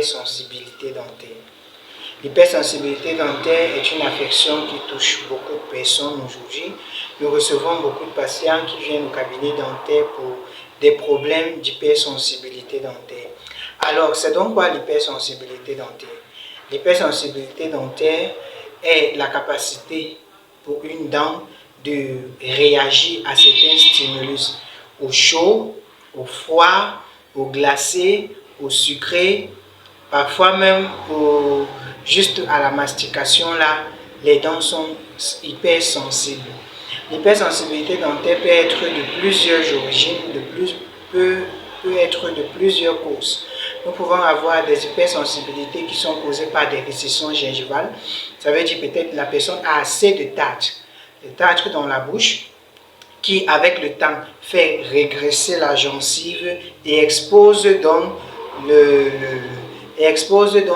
l'hypersensibilité dentaire. L'hypersensibilité dentaire est une affection qui touche beaucoup de personnes aujourd'hui. Nous recevons beaucoup de patients qui viennent au cabinet dentaire pour des problèmes d'hypersensibilité dentaire. Alors, c'est donc quoi l'hypersensibilité dentaire? L'hypersensibilité dentaire est la capacité pour une dent de réagir à certains stimulus, au chaud, au froid, au glacé, au sucré, parfois même juste à la mastication là, les dents sont hypersensibles. L'hypersensibilité dentaire peut être de plusieurs origines, peut être de plusieurs causes. Nous pouvons avoir des hypersensibilités qui sont causées par des récessions gingivales. Ça veut dire peut-être que la personne a assez de tartre dans la bouche, qui avec le temps fait régresser la gencive et expose donc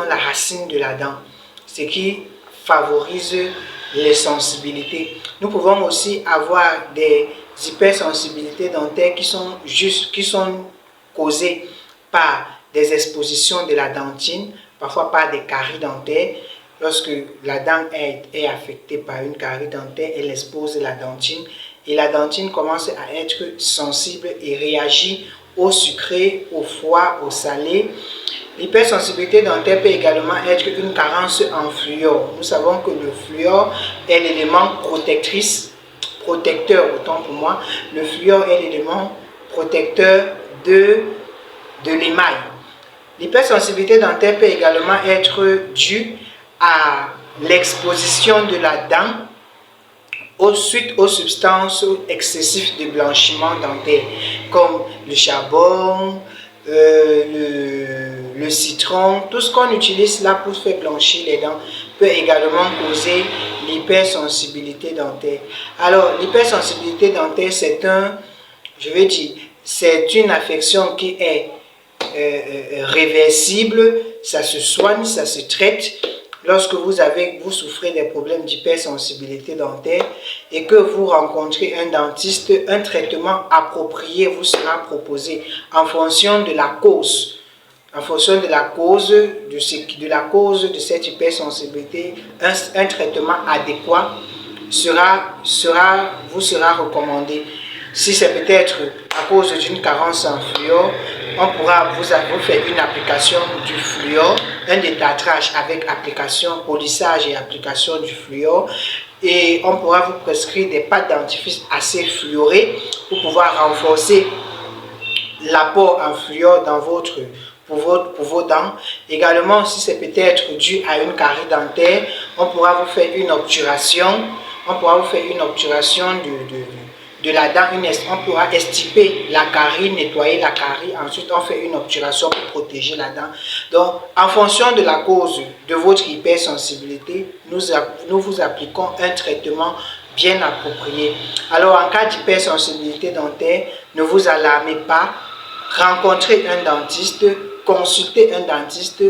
la racine de la dent, ce qui favorise les sensibilités. Nous pouvons aussi avoir des hypersensibilités dentaires qui sont causées par des expositions de la dentine, parfois par des caries dentaires. Lorsque la dent est affectée par une carie dentaire, elle expose la dentine et la dentine commence à être sensible et réagit au sucré, au froid, au salé. L'hypersensibilité dentaire peut également être une carence en fluor. Nous savons que le fluor est l'élément protecteur, autant pour moi. Le fluor est l'élément protecteur de l'émail. L'hypersensibilité dentaire peut également être due à l'exposition de la dent suite aux substances excessives de blanchiment dentaire, comme le charbon, le citron, tout ce qu'on utilise là pour faire blanchir les dents peut également causer l'hypersensibilité dentaire. Alors, l'hypersensibilité dentaire, c'est une affection qui est réversible, ça se soigne, ça se traite. Lorsque vous souffrez des problèmes d'hypersensibilité dentaire et que vous rencontrez un dentiste, un traitement approprié vous sera proposé en fonction de la cause. En fonction de la cause de cette hypersensibilité, un traitement adéquat vous sera recommandé. Si c'est peut-être à cause d'une carence en fluor, on pourra vous faire une application du fluor, un détartrage avec application, polissage et application du fluor. Et on pourra vous prescrire des pâtes dentifrice assez fluorées pour pouvoir renforcer l'apport en fluor pour vos dents. Également, si c'est peut-être dû à une carie dentaire, on pourra vous faire une obturation. De la dent, on pourra extirper la carie, nettoyer la carie, ensuite on fait une obturation pour protéger la dent. Donc, en fonction de la cause de votre hypersensibilité, nous vous appliquons un traitement bien approprié. Alors, en cas d'hypersensibilité dentaire, ne vous alarmez pas, rencontrez un dentiste, consultez un dentiste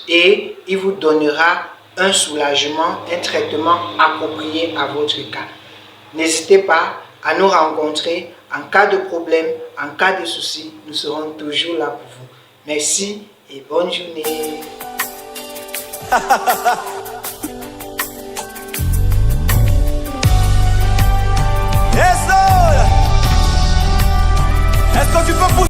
et il vous donnera un soulagement, un traitement approprié à votre cas. N'hésitez pas à nous rencontrer en cas de problème, en cas de souci, nous serons toujours là pour vous. Merci et bonne journée. Est-ce que tu peux